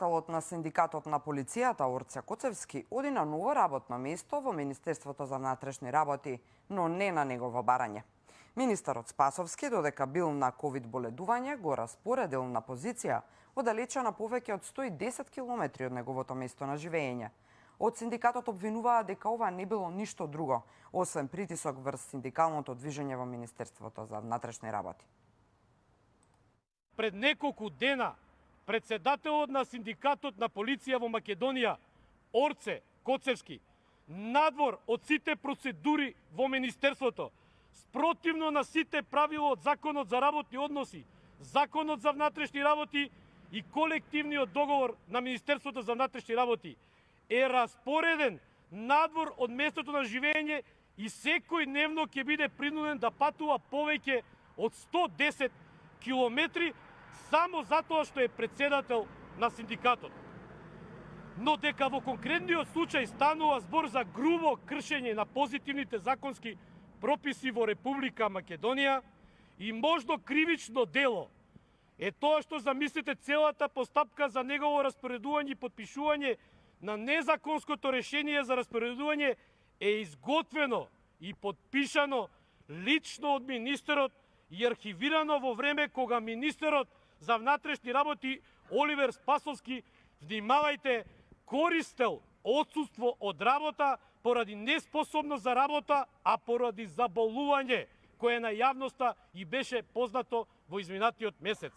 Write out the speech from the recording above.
Председателот на Синдикатот на полицијата Орце Коцевски оди на ново работно место во Министерството за внатрешни работи, но не на негово барање. Министерот Спасовски, додека бил на ковид боледување, го распоредил на позиција оддалечена повеќе од 110 километри од неговото место на живење. Од синдикатот обвинуваа дека ова не било ништо друго, освен притисок врз синдикалното движење во Министерството за внатрешни работи. Пред неколку дена председателот на Синдикатот на полиција во Македонија, Орце Коцевски, надвор од сите процедури во Министерството, спротивно на сите правила од Законот за работни односи, Законот за внатрешни работи и колективниот договор на Министерството за внатрешни работи, е распореден надвор од местото на живење и секој дневно ќе биде принуден да патува повеќе од 110 километри само затоа што е председател на синдикатот. Но дека во конкретниот случај станува збор за грубо кршење на позитивните законски прописи во Република Македонија и можно кривично дело е тоа што замислите целата постапка за негово распоредување и подпишување на незаконското решение за распоредување е изготвено и подпишано лично од министерот и архивирано во време кога министерот за внатрешни работи Оливер Спасовски, внимавајте, користел отсуство од работа поради неспособност за работа, а поради заболување, кое на јавноста и беше познато во изминатиот месец.